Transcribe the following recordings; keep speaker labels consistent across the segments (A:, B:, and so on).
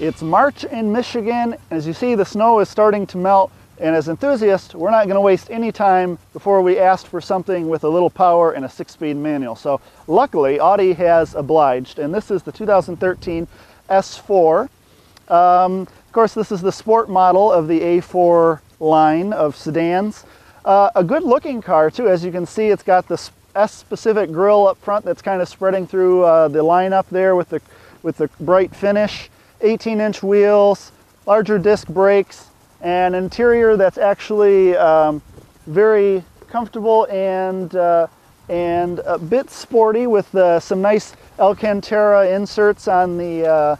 A: It's March in Michigan. As you see, the snow is starting to melt, and as enthusiasts, we're not going to waste any time before we ask for something with a little power and a 6-speed manual. So luckily, Audi has obliged, and this is the 2013 S4. Of course, this is the sport model of the A4 line of sedans. A good looking car too. As you can see, it's got the S-specific grille up front that's kind of spreading through the lineup there with the bright finish. 18-inch wheels, larger disc brakes, and interior that's actually very comfortable and a bit sporty with some nice Alcantara inserts on the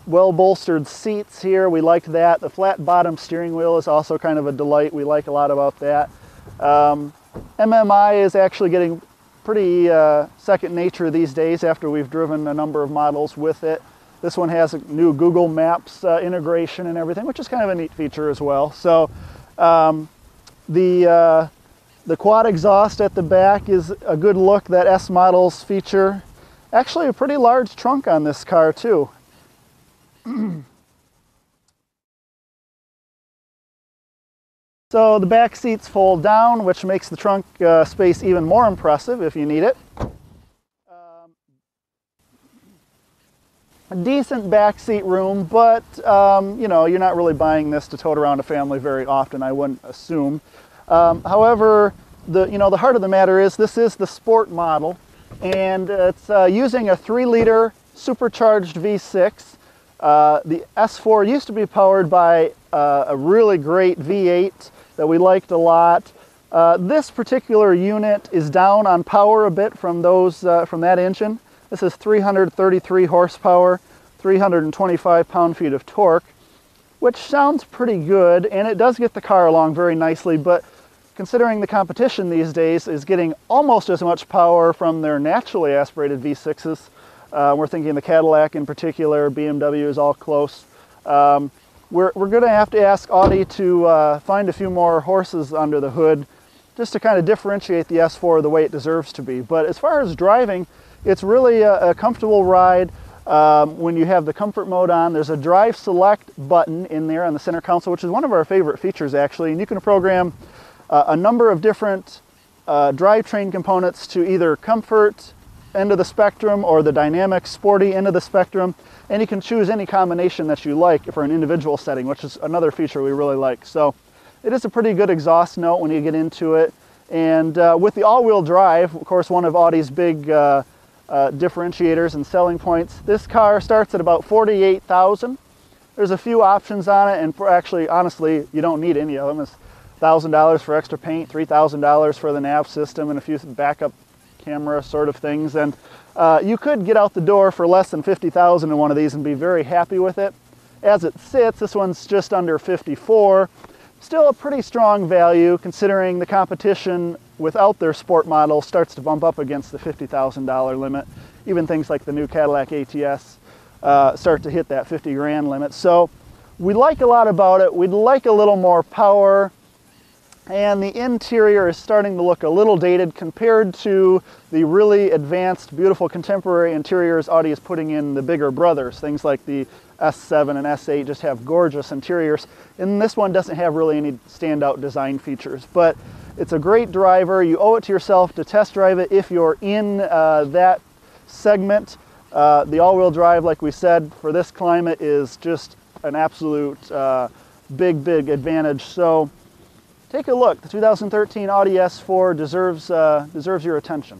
A: well-bolstered seats here. We liked that. The flat bottom steering wheel is also kind of a delight. We like a lot about that. MMI is actually getting pretty second nature these days after we've driven a number of models with it. This one has a new Google Maps integration and everything, which is kind of a neat feature as well. So the quad exhaust at the back is a good look that S models feature. Actually a pretty large trunk on this car too. So the back seats fold down, which makes the trunk space even more impressive if you need it. A decent back seat room, but you know, you're not really buying this to tote around a family very often, I wouldn't assume. However, the heart of the matter is this is the sport model, and it's using a 3-liter supercharged V6. The S4 used to be powered by a really great V8 that we liked a lot. This particular unit is down on power a bit from that engine. This is 333 horsepower, 325 pound-feet of torque, which sounds pretty good, and it does get the car along very nicely, but considering the competition these days is getting almost as much power from their naturally aspirated V6s, we're thinking the Cadillac in particular, BMW is all close. We're going to have to ask Audi to find a few more horses under the hood just to kind of differentiate the S4 the way it deserves to be. But as far as driving, it's really a comfortable ride. When you have the comfort mode on, there's a drive select button in there on the center console, which is one of our favorite features actually, and you can program a number of different drivetrain components to either comfort end of the spectrum or the dynamic sporty end of the spectrum, and you can choose any combination that you like for an individual setting, which is another feature we really like. So it is a pretty good exhaust note when you get into it, and with the all-wheel drive, of course, one of Audi's big differentiators and selling points, this car starts at about $48,000. There's a few options on it, and actually, honestly, you don't need any of them. It's $1,000 for extra paint, $3,000 for the nav system, and a few backup camera sort of things, and you could get out the door for less than $50,000 in one of these and be very happy with it. As it sits, this one's just under $54,000. Still a pretty strong value considering the competition without their sport model starts to bump up against the $50,000 limit. Even things like the new Cadillac ATS start to hit that 50 grand limit. So we like a lot about it. We'd like a little more power, and the interior is starting to look a little dated compared to the really advanced, beautiful contemporary interiors Audi is putting in the bigger brothers. Things like the S7 and S8 just have gorgeous interiors, and this one doesn't have really any standout design features. But it's a great driver. You owe it to yourself to test drive it if you're in that segment. The all-wheel drive, like we said, for this climate is just an absolute big advantage. So take a look. The 2013 Audi S4 deserves your attention.